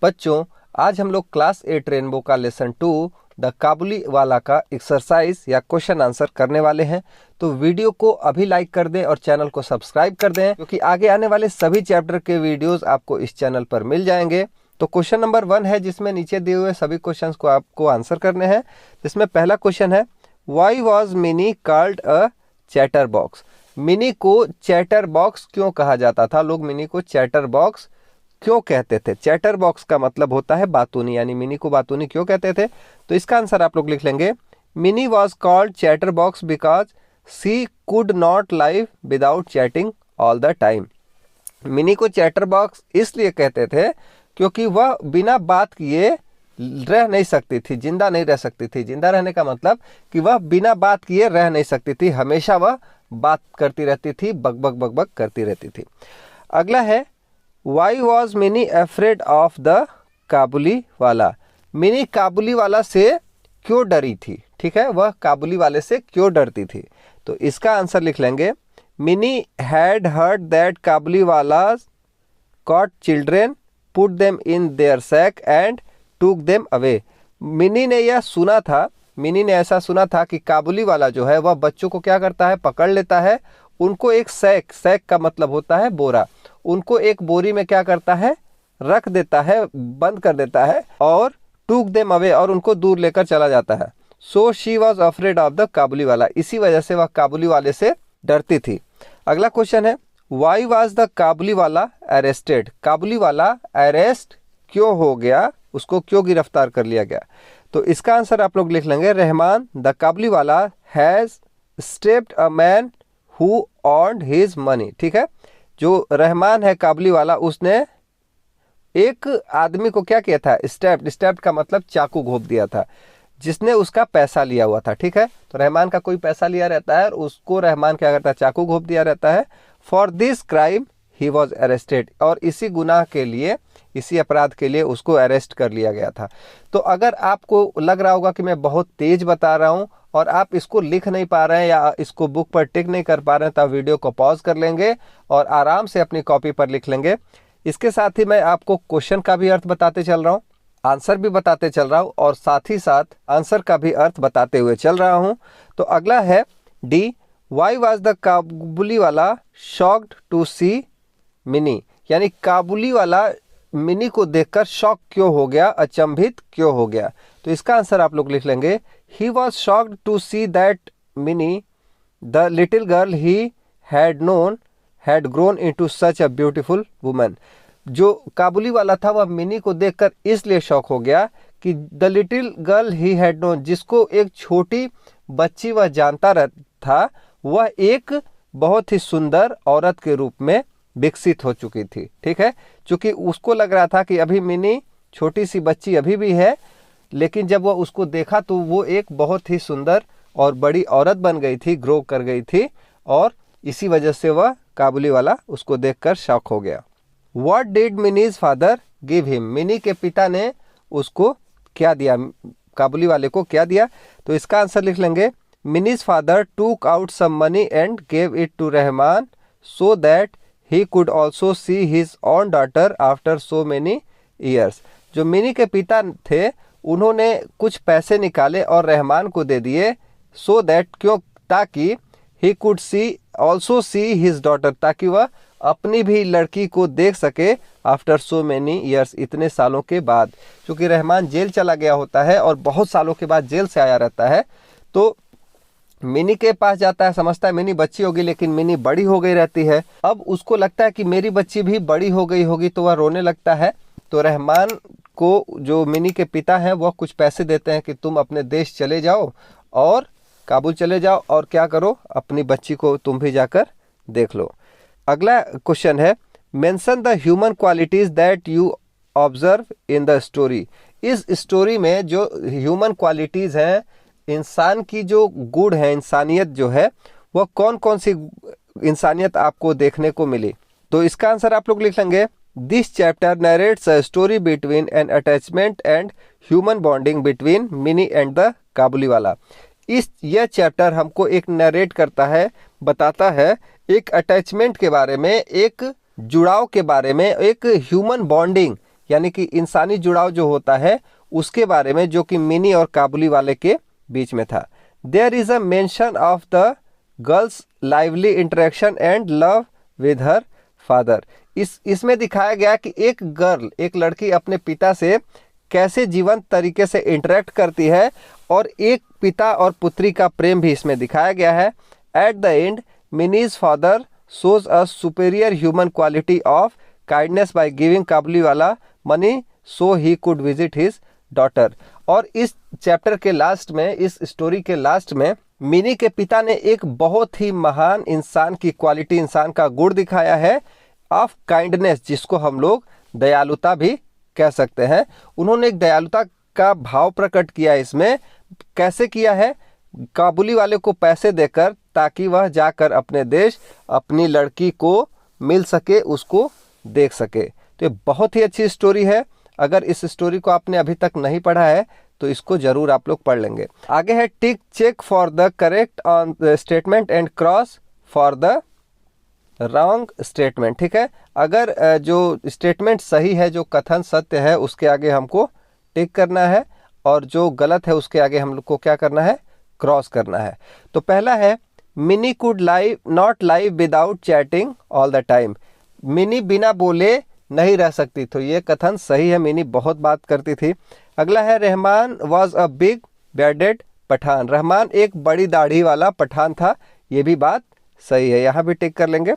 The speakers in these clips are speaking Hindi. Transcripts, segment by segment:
बच्चों, आज हम लोग क्लास 8 रेनबो का लेसन 2 द काबुली वाला का एक्सरसाइज या क्वेश्चन आंसर करने वाले हैं। तो वीडियो को अभी लाइक कर दें और चैनल को सब्सक्राइब कर दें, क्योंकि आगे आने वाले सभी चैप्टर के वीडियोस आपको इस चैनल पर मिल जाएंगे। तो क्वेश्चन नंबर 1 है, जिसमें नीचे दिए हुए सभी क्वेश्चंस को आपको आंसर करने हैं। जिसमें पहला क्वेश्चन है, why was mini called a chatter box. Mini को चैटर बॉक्स क्यों कहा जाता था? लोग मिनी को चैटर बॉक्स क्यों कहते थे? चैटर बॉक्स का मतलब होता है बातूनी, यानी मिनी को बातूनी क्यों कहते थे? तो इसका आंसर आप लोग लिख लेंगे, Mini was called chatterbox because she could not live without chatting all the time. Mini को चैटर बॉक्स इसलिए कहते थे क्योंकि वह बिना बात किए रह नहीं सकती थी, जिंदा नहीं रह सकती थी। जिंदा रहने का मतलब कि वह बिना बात किए रह नहीं सकती थी, हमेशा वह बात करती रहती थी, बक बक बक बक करती रहती थी। अगला है, why was Mini afraid of the Kabuliwala. Mini काबुली वाला से क्यों डरी थी? ठीक है, वह काबुली वाले से क्यों डरती थी? तो इसका आंसर लिख लेंगे, Mini had heard that Kabuliwala caught children, put them in their sack and took them away. Mini ने यह सुना था, मिनी ने ऐसा सुना था कि काबुली वाला जो है वह बच्चों को क्या करता है, पकड़ लेता है, उनको एक सैक, सैक का मतलब होता है बोरा, उनको एक बोरी में क्या करता है, रख देता है, बंद कर देता है, और टूक देम अवे, और उनको दूर लेकर चला जाता है। So she was afraid of the Kabuliwala, इसी वजह से वह काबुली वाले से डरती थी। अगला क्वेश्चन है, वाई वॉज द काबुली वाला अरेस्टेड। काबुली वाला अरेस्ट क्यों हो गया, उसको क्यों गिरफ्तार कर लिया गया? तो इसका आंसर आप लोग लिख लेंगे, रहमान द काबुली वाला has stepped a man who earned his money. ठीक है, जो रहमान है काबुली वाला, उसने एक आदमी को क्या किया था, स्टेप्ड, स्टेप्ड का मतलब चाकू घोंप दिया था, जिसने उसका पैसा लिया हुआ था। ठीक है, तो रहमान का कोई पैसा लिया रहता है और उसको रहमान क्या करता है, चाकू घोंप दिया रहता है। For this crime he was arrested, और इसी गुनाह के लिए, इसी अपराध के लिए उसको अरेस्ट कर लिया गया था। तो अगर आपको लग रहा होगा कि मैं बहुत तेज बता रहा हूं और आप इसको लिख नहीं पा रहे हैं या इसको बुक पर टिक नहीं कर पा रहे हैं, तो वीडियो को पॉज कर लेंगे और आराम से अपनी कॉपी पर लिख लेंगे। इसके साथ ही मैं आपको क्वेश्चन का भी अर्थ बताते चल रहा हूँ, आंसर भी बताते चल रहा हूँ, और साथ ही साथ आंसर का भी अर्थ बताते हुए चल रहा हूँ। तो अगला है डी, वाई वॉज द काबुली वाला शॉक्ड टू सी मिनी। यानी काबुली वाला मिनी को देखकर शॉक क्यों हो गया, अचंभित क्यों हो गया? तो इसका आंसर आप लोग लिख लेंगे, he was shocked to see that Mini the little girl he had known had grown into such a beautiful woman. जो काबुली वाला था वह मिनी को देखकर इसलिए शॉक हो गया कि the little girl he had known, जिसको एक छोटी बच्ची वह जानता था, वह एक बहुत ही सुंदर औरत के रूप में विकसित हो चुकी थी। ठीक है, क्योंकि उसको लग रहा था कि अभी मिनी छोटी सी बच्ची अभी भी है, लेकिन जब वह उसको देखा तो वो एक बहुत ही सुंदर और बड़ी औरत बन गई थी, ग्रो कर गई थी, और इसी वजह से वह काबुली वाला उसको देखकर शॉक हो गया। What did minis father give him. Mini के पिता ने उसको क्या दिया, काबुली वाले को क्या दिया? तो इसका आंसर लिख लेंगे, Mini's father took out some money and gave it to Rahman so that he could also see his own daughter after so many years. जो मिनी के पिता थे, उन्होंने कुछ पैसे निकाले और रहमान को दे दिए, सो दैट, क्यों, ताकि he could see also see his daughter, ताकि वह अपनी भी लड़की को देख सके आफ्टर सो मेनी ईयर्स, इतने सालों के बाद। क्योंकि रहमान जेल चला गया होता है और बहुत सालों के बाद जेल से आया रहता है, तो मिनी के पास जाता है, समझता है मिनी बच्ची होगी, लेकिन मिनी बड़ी हो गई रहती है। अब उसको लगता है कि मेरी बच्ची भी बड़ी हो गई होगी, तो वह रोने लगता है। तो रहमान को जो मिनी के पिता हैं वह कुछ पैसे देते हैं कि तुम अपने देश चले जाओ और काबुल चले जाओ और क्या करो, अपनी बच्ची को तुम भी जाकर देख लो। अगला क्वेश्चन है, mention the human qualities that you observe in the story. इस स्टोरी में जो ह्यूमन क्वालिटीज हैं, इंसान की जो गुण है, इंसानियत जो है, वह कौन कौन सी इंसानियत आपको देखने को मिली? तो इसका आंसर आप लोग लिख लेंगे, this chapter narrates a story between an attachment and human bonding between Mini and the Kabuliwala. यह चैप्टर हमको एक नरेट करता है, बताता है एक अटैचमेंट के बारे में, एक जुड़ाव के बारे में, एक ह्यूमन बॉन्डिंग यानी कि इंसानी जुड़ाव जो होता है उसके बारे में, जो कि मिनी और काबुली वाले के बीच में था। There is a mention of the girl's lively interaction and love with her father. इसमें दिखाया गया कि एक गर्ल, एक लड़की अपने पिता से कैसे जीवंत तरीके से इंटरेक्ट करती है, और एक पिता और पुत्री का प्रेम भी इसमें दिखाया गया है। At the end minis father shows a superior human quality of kindness by giving Kabuliwala money so he could visit his daughter। और इस चैप्टर के लास्ट में, इस स्टोरी के लास्ट में, मिनी के पिता ने एक बहुत ही महान इंसान की क्वालिटी, इंसान का गुण दिखाया है, ऑफ काइंडनेस, जिसको हम लोग दयालुता भी कह सकते हैं। उन्होंने एक दयालुता का भाव प्रकट किया। इसमें कैसे किया है? काबुली वाले को पैसे देकर, ताकि वह जाकर अपने देश अपनी लड़की को मिल सके, उसको देख सके। तो ये बहुत ही अच्छी स्टोरी है। अगर इस स्टोरी को आपने अभी तक नहीं पढ़ा है तो इसको जरूर आप लोग पढ़ लेंगे। आगे है tick check for the correct on statement and cross for the wrong statement. ठीक है, अगर जो स्टेटमेंट सही है, जो कथन सत्य है, उसके आगे हमको टिक करना है, और जो गलत है उसके आगे हम लोग को क्या करना है? क्रॉस करना है। तो पहला है mini could not live without chatting all the time. Mini बिना बोले नहीं रह सकती, तो ये कथन सही है, मिनी बहुत बात करती थी। अगला है Rahman was a big bearded Pathan. Rahman एक बड़ी दाढ़ी वाला पठान था, ये भी बात सही है, यहाँ भी टिक कर लेंगे।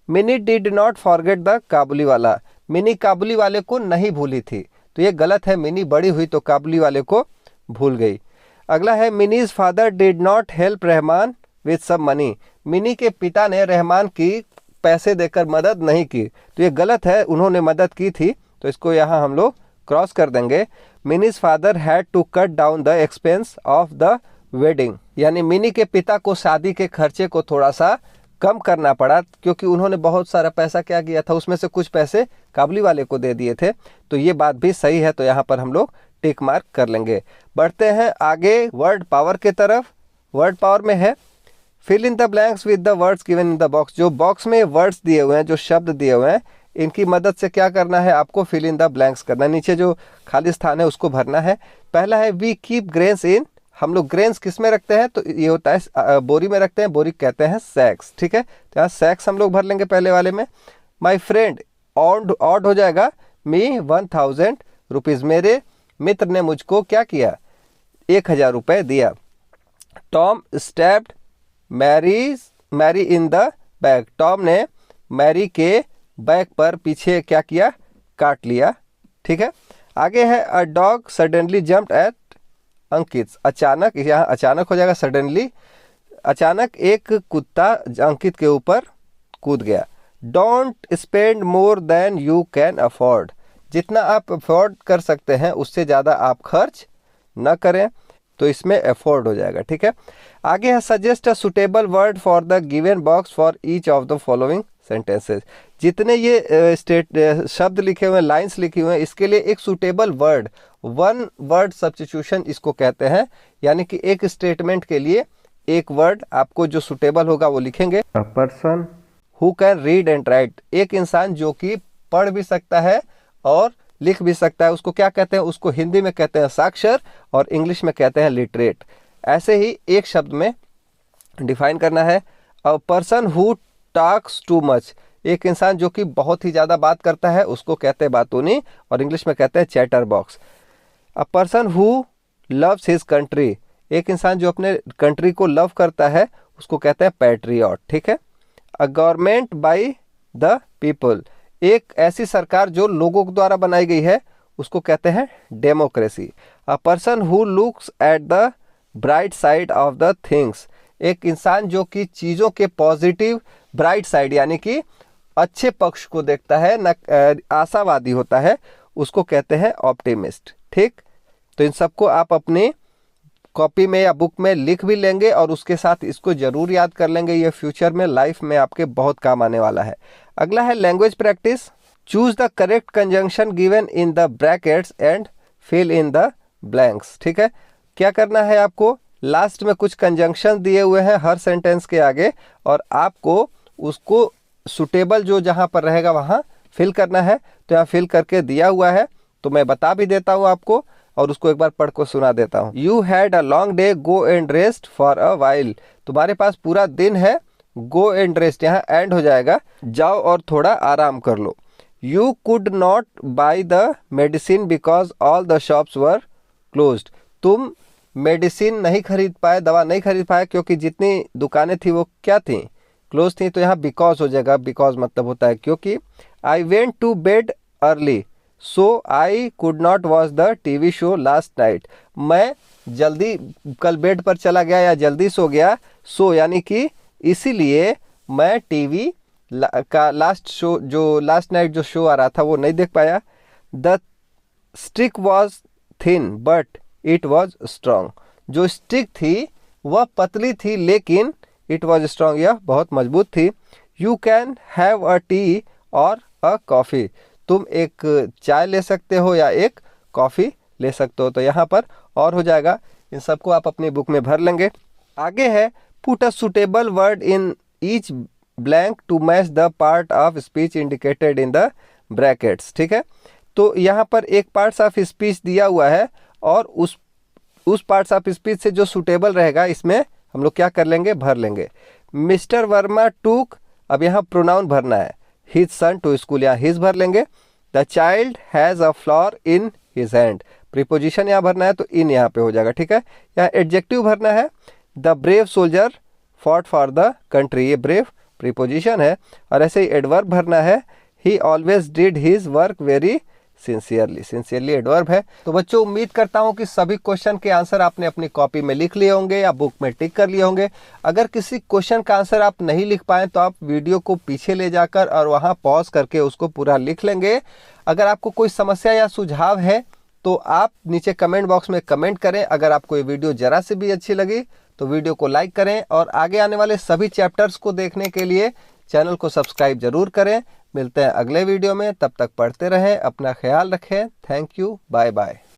Mini did not forget the Kabuliwala. Mini काबुली वाले को नहीं भूली थी, तो ये गलत है, मिनी बड़ी हुई तो काबुली वाले को भूल गई। अगला है Mini's father did not help Rahman with some money. Mini के पिता ने रहमान की पैसे देकर मदद नहीं की, तो ये गलत है, उन्होंने मदद की थी, तो इसको यहाँ हम लोग क्रॉस कर देंगे। Mini's father had to cut down the expense of the wedding. यानी मिनी के पिता को शादी के खर्चे को थोड़ा सा कम करना पड़ा, क्योंकि उन्होंने बहुत सारा पैसा क्या किया था, उसमें से कुछ पैसे काबुली वाले को दे दिए थे। तो ये बात भी सही है, तो यहाँ पर हम लोग टिक मार्क कर लेंगे। बढ़ते हैं आगे वर्ड पावर के तरफ। वर्ड पावर में है fill in the blanks with the words given in the box. जो बॉक्स में वर्ड्स दिए हुए हैं, जो शब्द दिए हुए हैं, इनकी मदद से क्या करना है? आपको फिल इन द ब्लैंक्स करना है, नीचे जो खाली स्थान है उसको भरना है। पहला है वी कीप ग्रेन्स इन। हम लोग ग्रेन्स किस में रखते हैं? तो ये होता है बोरी में रखते हैं, बोरी कहते हैं सैक्स। ठीक है, तो यहाँ सैक्स हम लोग भर लेंगे पहले वाले में। माई फ्रेंड ऑड हो जाएगा मी 1000 रुपीज़। मेरे मित्र ने मुझको क्या किया? 1000 रुपये दिया। Tom stabbed Mary in the back. Tom ने मैरी के बैक पर पीछे क्या किया? काट लिया। ठीक है, आगे है a dog suddenly jumped at Ankit. अचानक, यहाँ अचानक हो जाएगा सडनली। अचानक एक कुत्ता अंकित के ऊपर कूद गया। Don't spend more than you can afford. जितना आप अफोर्ड कर सकते हैं उससे ज़्यादा आप खर्च न करें, तो इसमें अफोर्ड हो जाएगा। ठीक है, आगे है suggest a suitable word for the given box for each of the following sentences. जितने ये शब्द लिखे हुए हैं, लाइंस लिखी हुए हैं, इसके लिए एक suitable word, one word substitution इसको कहते हैं। यानी कि एक स्टेटमेंट के लिए एक वर्ड आपको जो सुटेबल होगा वो लिखेंगे। A person who can read and right. एक इंसान जो कि पढ़ भी सकता है और लिख भी सकता है, उसको क्या कहते हैं? उसको हिंदी में कहते हैं साक्षर और इंग्लिश में कहते हैं लिटरेट। ऐसे ही एक शब्द में डिफाइन करना है। A person who talks too much. एक इंसान जो कि बहुत ही ज़्यादा बात करता है उसको कहते हैं बातूनी और इंग्लिश में कहते हैं chatter box. A person who loves his country. एक इंसान जो अपने कंट्री को लव करता है उसको कहते हैं पैट्रियट। ठीक है, a government by the people. एक ऐसी सरकार जो लोगों द्वारा बनाई गई है उसको कहते हैं democracy. A person who looks at the bright side of the things. एक इंसान जो कि चीज़ों के पॉजिटिव ब्राइट साइड यानी कि अच्छे पक्ष को देखता है, न आशावादी होता है, उसको कहते हैं ऑप्टिमिस्ट। ठीक, तो इन सबको आप अपनी कॉपी में या बुक में लिख भी लेंगे और उसके साथ इसको जरूर याद कर लेंगे। ये फ्यूचर में लाइफ में आपके बहुत काम आने वाला है। अगला है language practice. Choose the correct conjunction given in the brackets and fill in the blanks. ठीक है, क्या करना है आपको? लास्ट में कुछ कंजंक्शन दिए हुए हैं हर सेंटेंस के आगे और आपको उसको सुटेबल जो जहाँ पर रहेगा वहाँ फिल करना है। तो यहाँ फिल करके दिया हुआ है। तो मैं बता भी देता हूँ आपको और उसको एक बार पढ़ को सुना देता हूँ। You had a long day, go and rest for a while. तुम्हारे पास पूरा दिन है, गो एंड रेस्ट यहाँ एंड हो जाएगा, जाओ और थोड़ा आराम कर लो। You could not buy the medicine because all the shops were closed. तुम मेडिसिन नहीं खरीद पाए, दवा नहीं खरीद पाए क्योंकि जितनी दुकानें थी वो क्या थी, क्लोज थी। तो यहाँ बिकॉज हो जाएगा, बिकॉज मतलब होता है क्योंकि। I went to bed early so I could not watch the TV show last night. मैं जल्दी कल बेड पर चला गया या जल्दी सो गया, सो यानी कि इसीलिए मैं टीवी का लास्ट शो, जो लास्ट नाइट जो शो आ रहा था वो नहीं देख पाया। The stick was thin but it was strong. जो स्टिक थी वह पतली थी लेकिन इट वॉज स्ट्रांग, यह बहुत मजबूत थी। You can have a T और अ कॉफ़ी। तुम एक चाय ले सकते हो या एक कॉफ़ी ले सकते हो। तो यहाँ पर और हो जाएगा, इन सबको आप अपनी बुक में भर लेंगे। आगे है put a suitable word in each blank to match the part of speech indicated in the brackets. ठीक है, तो यहाँ पर एक पार्ट्स ऑफ स्पीच दिया हुआ है और उस पार्ट्स ऑफ स्पीच से जो सुटेबल रहेगा इसमें हम लोग क्या कर लेंगे, भर लेंगे। मिस्टर वर्मा टूक, अब यहाँ प्रोनाउन भरना है, हिज सन टू स्कूल, यहाँ हिज भर लेंगे। The child has a flower in his hand, preposition यहाँ भरना है तो इन यहाँ पे हो जाएगा। ठीक है, यहाँ एडजेक्टिव भरना है। The brave soldier fought for the country, ये ब्रेव प्रीपोजिशन है। और ऐसे ही एडवर्ब भरना है, ही always did his work very sincerely, sincerely adverb है। तो बच्चों उम्मीद करता हूं कि सभी क्वेश्चन के आंसर आपने अपनी कॉपी में लिख लिए होंगे या बुक में टिक कर लिए होंगे। अगर किसी क्वेश्चन का आंसर आप नहीं लिख पाए तो आप वीडियो को पीछे ले जाकर और वहां पॉज करके उसको पूरा लिख लेंगे। अगर आपको कोई समस्या या सुझाव है तो आप नीचे कमेंट बॉक्स में कमेंट करें। अगर आपको ये वीडियो जरा से भी अच्छी लगी तो वीडियो को लाइक करें और आगे आने वाले सभी चैप्टर्स को देखने के लिए चैनल को सब्सक्राइब जरूर करें। मिलते हैं अगले वीडियो में, तब तक पढ़ते रहें, अपना ख्याल रखें। Thank you, bye bye.